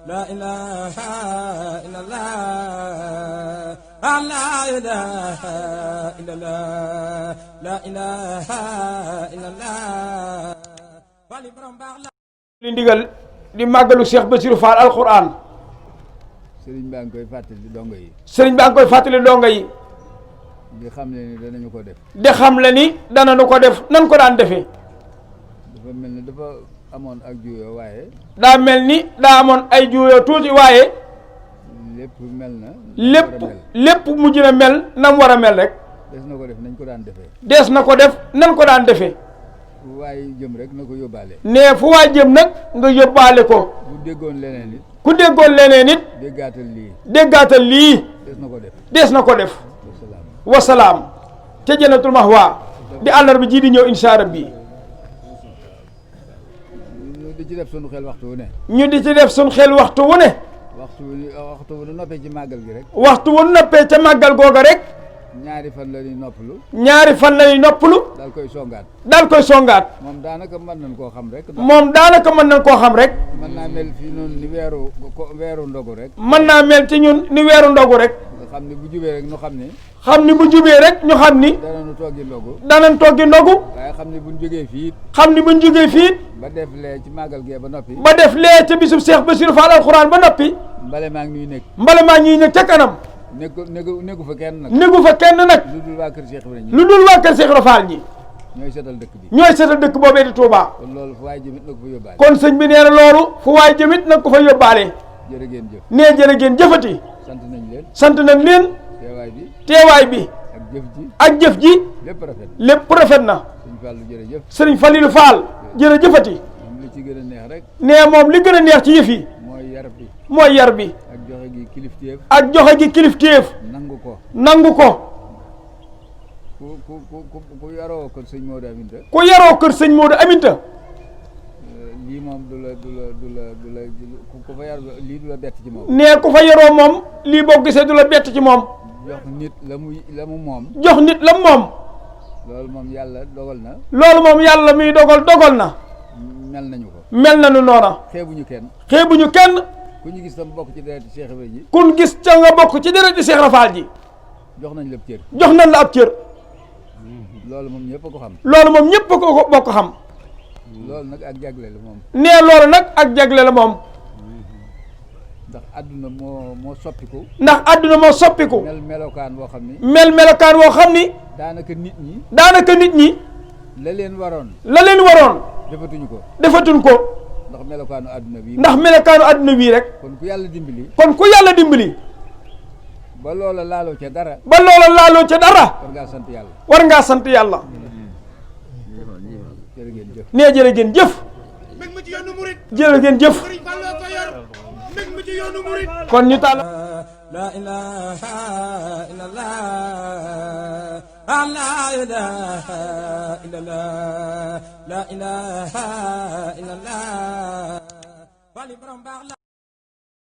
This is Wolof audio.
la ilaha illallah la ilaha illallah la ilaha illallah wali borom baax la li ndigal di màggalu Cheikh Bassirou Fall alquran sëriñ baa ngi koy fàttali dongo yi sëriñ baa ngi koy fàttali dongo yi di xam le ni danañu ko def di xam le ni danañu ko def nan ko daan defee dafa mel ni dafa amoon ak juyoo waaye daa mel ni daa amoon ay juyoo tuuti waaye lépp mel na lépp mujj na mel nam war a mel rek des na ko def nañ ko daan defee des na ko def nan ko daan defee fu waay jëm rek na ko yóbbaale ne fu waay jëm nag nga yóbbaale ko bu déggoon leneen it ku déggoon leneen it déggaatal lii des na ko def des na ko def wasalaam te Jannatul Mahwa di àllarba ji di ñëw insha rabbi ñu di ci def sunu xel waxtu wu ne ñu di ci def sunu xel waxtu wu ne waxtu wu noppee ci màggal gi rek waxtu wu noppee ca màggal googa rek ñaari fan la ñuy noppalu ñaari fan la ñuy noppalu daal koy songaat moom daanaka mën nañ koo xam rek moom daanaka mën nañ koo xam rek mën naa mel fii noonu ni weeru ndogu rek mën naa mel ci ñun ni weeru ndogu rek nga xam ni bu jubee rek ñu xam ni bu jubee rek ñu xam ni danañ toggi ndogu waaye xam ni buñ jógee fii ba def lee ci màggal gee ba noppi ba def lee ca bisub Cheikh Bassirou Fall alxuraan ba noppi mbale maa ngi ñuy nekk ca kanam négu fa kenn nag lu dul waa kër Cheikh Ibrahima lu dul waa kër Cheikh Ibrahima Fall ñi ñooy seetal dëkk bi boobee di Touba kon loolu fu waay jëmit nag ko fa yóbbaale kon sëñ bi nee na loolu fu waay jëmit nag ko fa yóbbaale jërë ngeen jëf nee jërë ngeen jëfati sant nañ leen teewaay bi ak jëf ji lépp rafet na sëriñ Falilou Fall jërëjëfati li ci gën a neex rek nee moom li gën a neex ci yëf yi mooy yar bi ak joxe gi kilifteef nangu ko ku yaroo kër sëñ Modou Aminta lii moom du la ku fa yar lii du la bett ci moom nee ku fa yaroo moom lii boo gisee du la bett ci moom jox nit la mu moom loolu moom yàlla dogal na muy dogal na mel nañu noona xeebuñu kenn ku ñu gis tam bokk ci dereti Cheikh Ibrahima ji kun gis ca nga bokk ci dereti Cheikh Ibra Fall ji jox nañ la ab cër loolu moom ñëpp a ko xam bokk xam loolu nag ak jagle la moom nee loolu nag ak jagle la moom ndax àdduna moo soppiku mel melokaan woo xam ni daanaka nit ñi la leen waroon defatuñ ko ndax melokaanu àdduna bii rek kon ku yàlla dimbali ba loola laaloo ca dara war ngaa sant yàlla nee jërë ngeen jëf kon ñu tàll la ilaha illallah la ilaha illallah la ilaha illallah